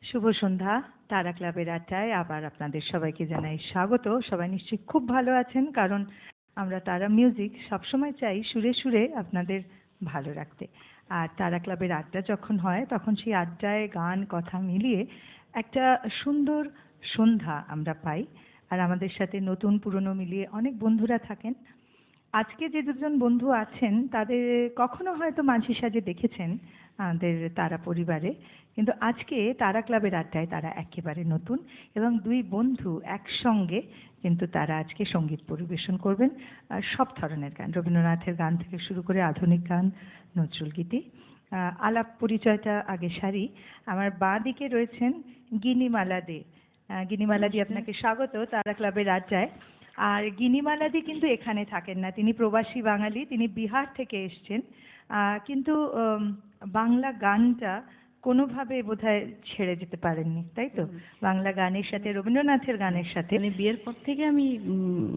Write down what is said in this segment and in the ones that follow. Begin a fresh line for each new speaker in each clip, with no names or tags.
শুভ সন্ধ্যা। তারা ক্লাবের আড্ডায় আবার আপনাদের সবাইকে জানাই স্বাগত। সবাই নিশ্চয়ই খুব ভালো আছেন, কারণ আমরা তারা মিউজিক সবসময় চাই সুরে সুরে আপনাদের ভালো রাখতে। আর তারা ক্লাবের আড্ডা যখন হয় তখন সেই আড্ডায় গান কথা মিলিয়ে একটা সুন্দর সন্ধ্যা আমরা পাই। আর আমাদের সাথে নতুন পুরনো মিলিয়ে অনেক বন্ধুরা থাকেন। আজকে যে দুজন বন্ধু আছেন তাদের কখনো হয়তো মাঝি সাজে দেখেছেন আমাদের তারা পরিবারে, কিন্তু আজকে তারা ক্লাবের আড্ডায় তারা একেবারে নতুন এবং দুই বন্ধু একসঙ্গে কিন্তু তারা আজকে সঙ্গীত পরিবেশন করবেন। সব ধরনের গান, রবীন্দ্রনাথের গান থেকে শুরু করে আধুনিক গান, নজরুলগীতি। আলাপ পরিচয়টা আগে সারি। আমার বাঁ দিকে রয়েছেন গিনিমালা দে। গিনিমালা দি, আপনাকে স্বাগত তারা ক্লাবের আড্ডায়। আর গিনিমালাদি কিন্তু এখানে থাকেন না, তিনি প্রবাসী বাঙালি, তিনি বিহার থেকে এসছেন। কিন্তু বাংলা গানটা কোনোভাবে বোধহয় ছেড়ে যেতে পারেননি, তাই তো? বাংলা গানের সাথে, রবীন্দ্রনাথের গানের সাথে।
মানে বিয়ের পর থেকে আমি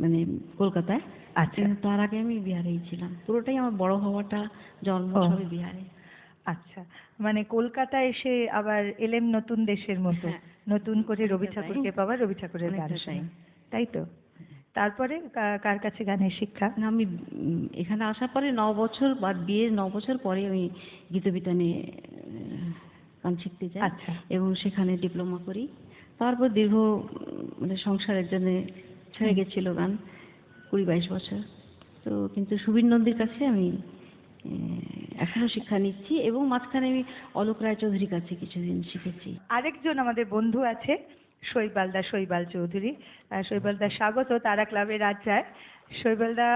মানে কলকাতায়,
আচ্ছা,
তার আগে আমি বিহারেই ছিলাম। পুরোটাই আমার বড় হওয়াটা, জন্ম সবই বিহারে।
আচ্ছা, মানে কলকাতায় এসে আবার এলেম নতুন দেশের মতো, নতুন করে রবি ঠাকুরকে পাওয়া, রবি ঠাকুরের গান শোনা, তাই তো? তারপরে কার কাছে গানের শিক্ষা?
আমি এখানে আসার পরে 9 বছর বা বিয়ের 9 বছর পরে আমি গীতবিতানে গান শিখতে যাই।
আচ্ছা।
এবং সেখানে ডিপ্লোমা করি। তারপর দীর্ঘ মানে সংসারের জন্য ছেড়ে গেছিল গান 20-22 বছর। তো কিন্তু সুবীর নন্দীর কাছে আমি এখনো শিক্ষা নিচ্ছি এবং মাঝখানে আমি অলোক রায়চৌধুরীর কাছে কিছুদিন শিখেছি।
আরেকজন আমাদের বন্ধু আছে, শৈবালদা, শৈবাল চৌধুরী। শৈবালদা, স্বাগত তারা ক্লাবের আড্ডায়। শৈবালদা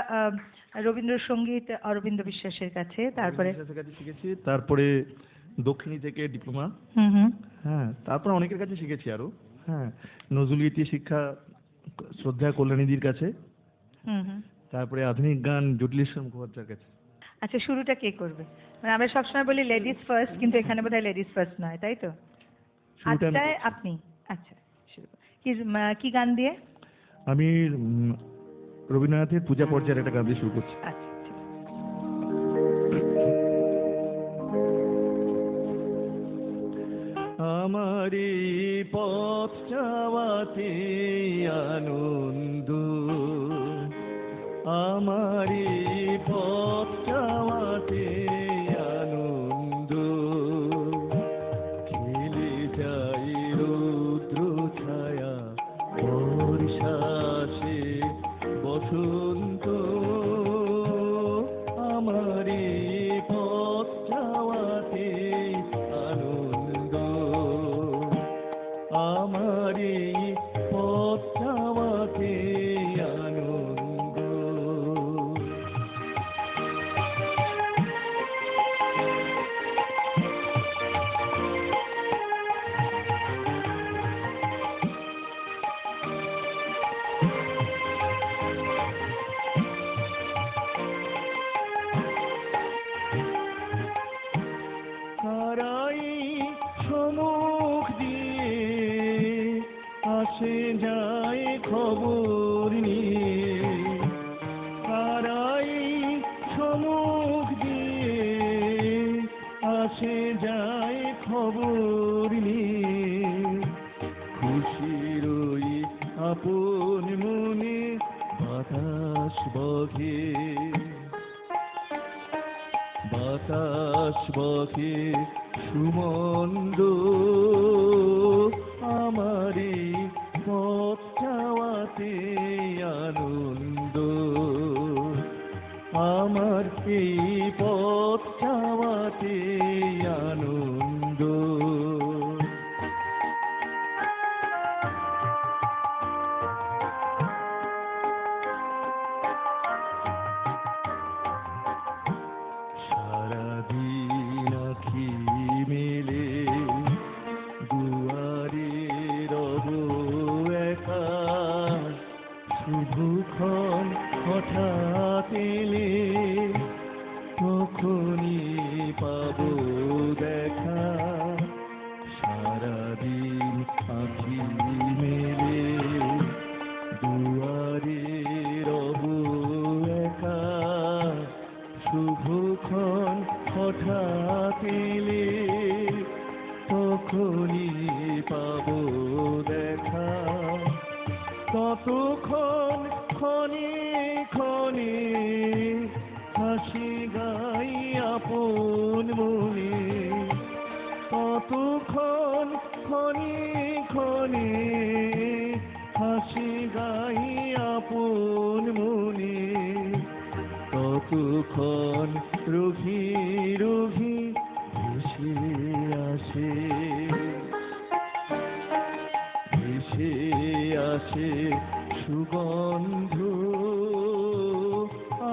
রবীন্দ্রসঙ্গীত অরবিন্দ বিশ্বাসের কাছে, তারপরে
শিখেছি, তারপরে দক্ষিণী থেকে ডিপ্লোমা। হ্যাঁ, তারপর অনেকের কাছে শিখেছি আরো। হ্যাঁ, নজরুলগীতি শিক্ষা শ্রদ্ধা কল্যাণীদির কাছে। তারপরে আধুনিক গান জটিলেশ্বর মুখোপাধ্যায়ের কাছে।
আচ্ছা, শুরুটা কে করবে? মানে আমরা সবসময় বলি লেডিস ফার্স্ট, কিন্তু এখানে বোধহয় লেডিস ফার্স্ট নয়, তাই তো? আড্ডায় আপনি। আচ্ছা, শুরু কি গান দিয়ে?
আমি রবীন্দ্রনাথের পূজা পর্যায়ের একটা গান দিয়ে শুরু করছি।
আচ্ছা, ঠিক আছে।
আমার এই পথ চাওয়াতে আনন্দ, আমার এই পথ চাওয়াতে আনন্দ, খেলে যাই রৌদ্র ছায়া বর্ষাসে বসন্ত, আমার এই পথ চাওয়াতে আনন্দ, আমার এই পথ চাওয়াতে আনন্দ। তারাই সমুখ দিয়ে আসে যায় খবর নিয়ে, তারাই সমুখ দিয়ে আসে যায় খবর নিয়ে, খুশির ওই আপন মনে বাতাস বহে, বাতাস বহে সুমন্দ, আমার এই পথ চাওয়াতে আনন্দ, আমার এই পথ চাওয়াতে আনন্দ। সারাদিন আখি মেলে দুয়ারে রব একা, শুভক্ষণ হঠাৎ এলে তখনই পাবো দেখা, সারাদিন আখি মেলে দুয়ারে রব একা, শুভক্ষণ হঠাৎ এলে কখনই পাবো দেখা, ততক্ষণ ক্ষণে ক্ষণে হাসি গাই আপন মনে, ততক্ষণ ক্ষণে ক্ষণে হাসি গাই আপন মনে, ততক্ষণ রোহি রোহি ভেসে আসে, ভেসে আসে সুগন্ধ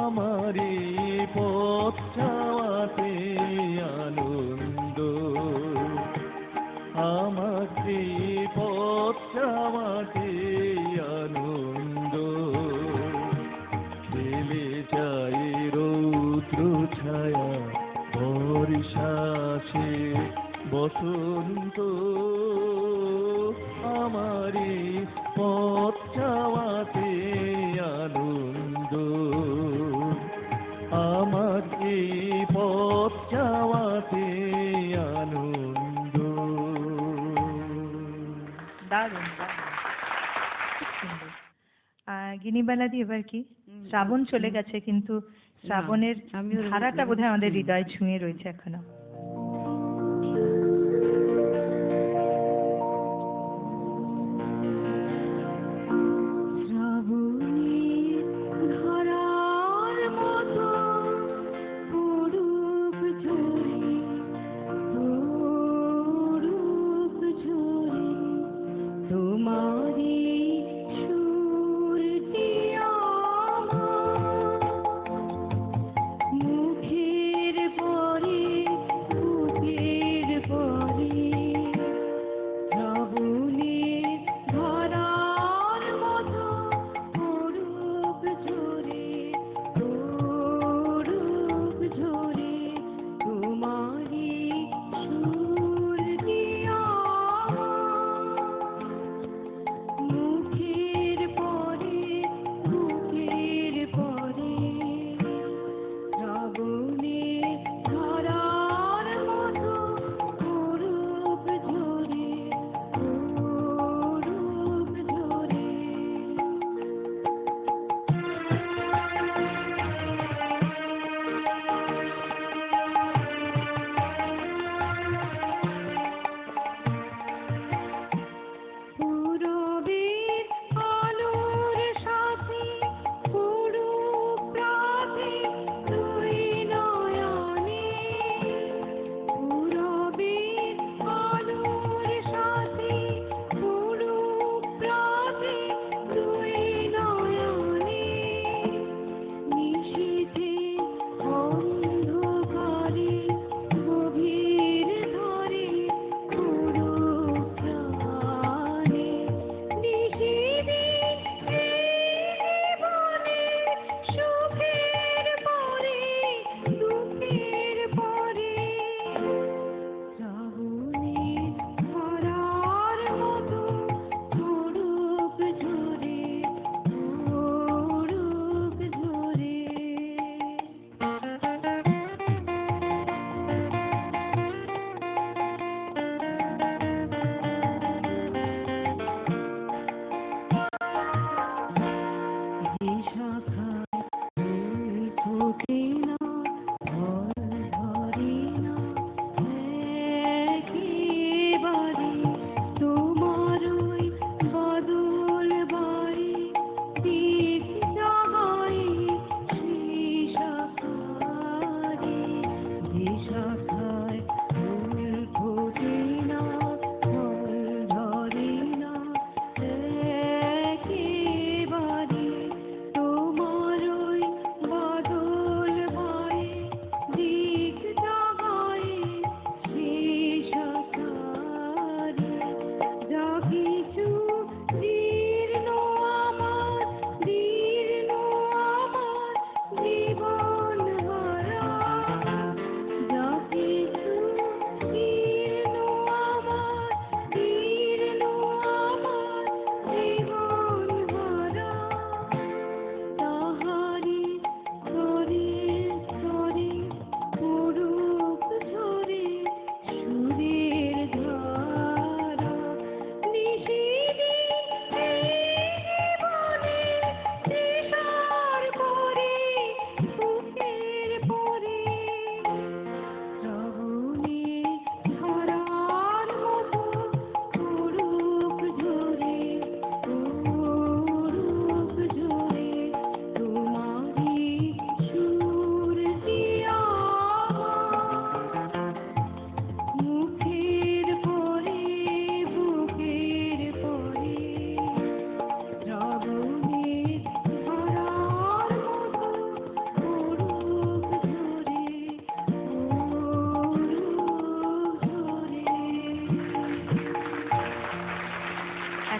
আমারি পথ চাওয়াতে আনন্দ, আমার এই পথ চাওয়াতে আনন্দ, খেলে যায় রৌদ্র ছায়া বর্ষাছে বসন্ত, আমারি পথ চাওয়াতে আনন্দ, আমার এই পথ চাওয়াতে আনন্দ।
দারুণ দারুণ, খুব সুন্দর। গিনিবালাদি এবার কি? শ্রাবণ চলে গেছে, কিন্তু শ্রাবণের ধারাটা বোধহয় আমাদের হৃদয় ছুঁয়ে রয়েছে এখনো।
মুখের পরে বুকের পরে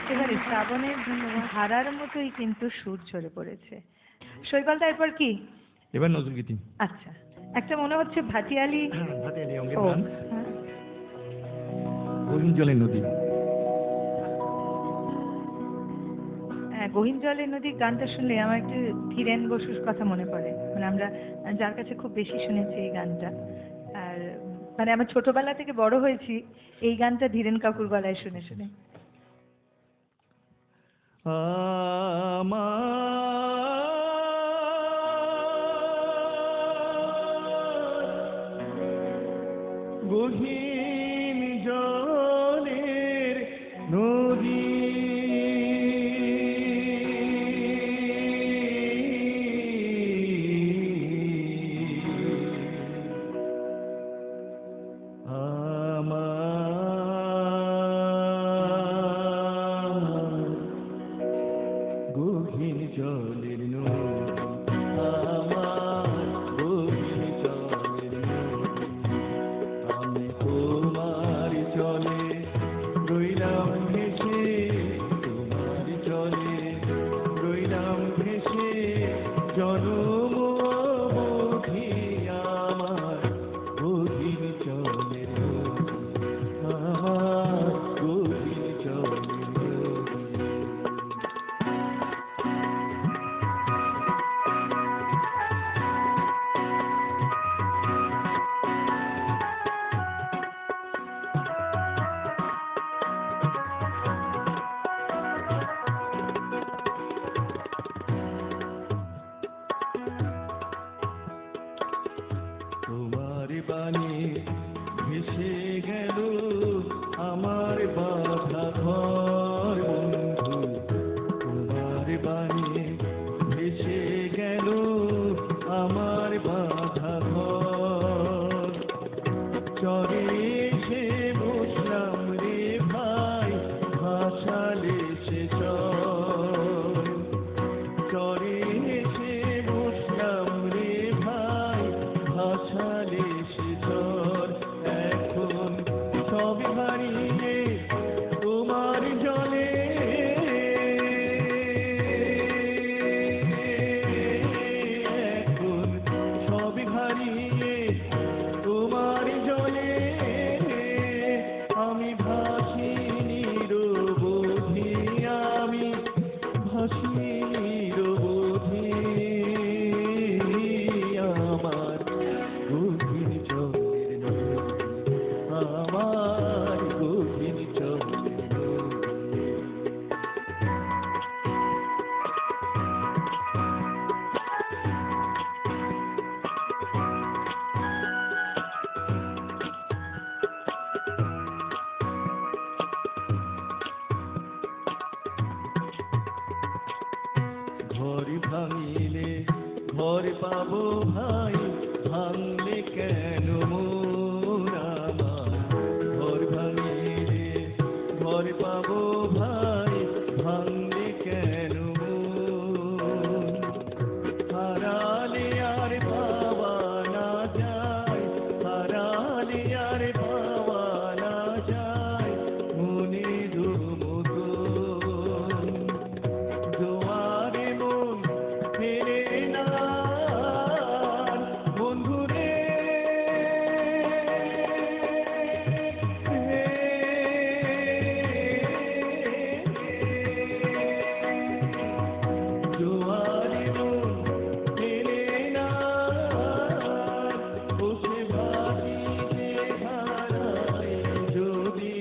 একেবারে শ্রাবণের ধারার মতোই কিন্তু সুর ঝরে পড়েছে। শৈবালদা, এরপর কি?
এবার নজরুল গীতি।
আচ্ছা, একটা মনে হচ্ছে ভাটিয়ালি।
ভাটিয়ালি অঙ্গের
ও,
গান,
হ্যাঁ।
গহীন জলের নদী।
হ্যাঁ, গহীন জলের নদীর গানটা শুনলে আমার একটু ধীরেন বসুর কথা মনে পড়ে। মানে আমরা যার কাছে খুব বেশি শুনেছি এই গানটা, আর মানে আমার ছোটবেলা থেকে বড় হয়েছি এই গানটা ধীরেন কাকুর গলায় শুনে শুনে।
গহীন জলের নদী, গহীন জলের নদী, আমার গহীন জলের নদী, আমি তোমার জলে রইলাম ভেসে, তোমার জলে রইলাম ভেসে, জনম অবধি আমার গহীন জলের নদী, আমার গহীন জলের নদী। তোমার বাণী ভেসে গেল আমার বাধা ঘর বন্ধু, তোমার বাণী ভেসে গেল আমার বাধা ঘর, চরে এসে বসলাম রে ভাই, ভাসালে সে চর, চরে এসে বসলাম রে ভাই, ভাসালে সে চর, এখন সব হারিয়ে তোমার জলে, এখন সব হারিয়ে তোমার জলে, আমি ভাসি নিরবধি, আমি ভাসি নিরবধি, আমার গভীর জলের নদী, আমার গভীর জলের নদী। ঘর ভাঙিলে ঘর পাবো ভাই, ভাঙলে কেন মন আমার, ঘর ভাঙিলে ঘর পাবো ভাই, ভাঙলে কেন মন, হারালে আর পাওয়া না যায়, হারালে আর পাওয়া না যায়, মনের মতন জোয়ারে মন ফেরে না বন্ধুরে, জোয়ারে মন ফেরে না, বসে ভাটিতে ঘাড়াই যদি,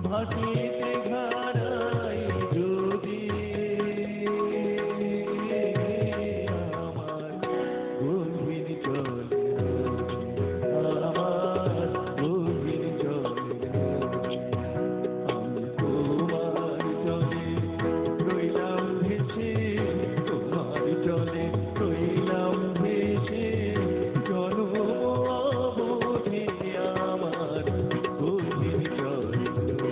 ভাটিতে ঘাড়াই যদি, আমার গভীর জলের নদী, আমার গভীর জলের নদী, আমি তোমার জলে রইলাম ভেসে, তোমার জলে রইলাম ভেসে, জনম অবধি আমার গভীর জলের নদী,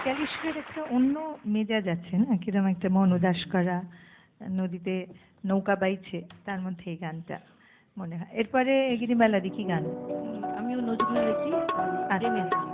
পিয়ালি সুরের একটা অন্য মেজাজ আছে না, কিরকম একটা মন উদাস করা, নদীতে নৌকা বাইছে, তার মধ্যে এই গানটা মনে হয়। এরপরে গিরিবালা দেখি গান।
আমিও নজরুল লিখি,
আচ্ছা।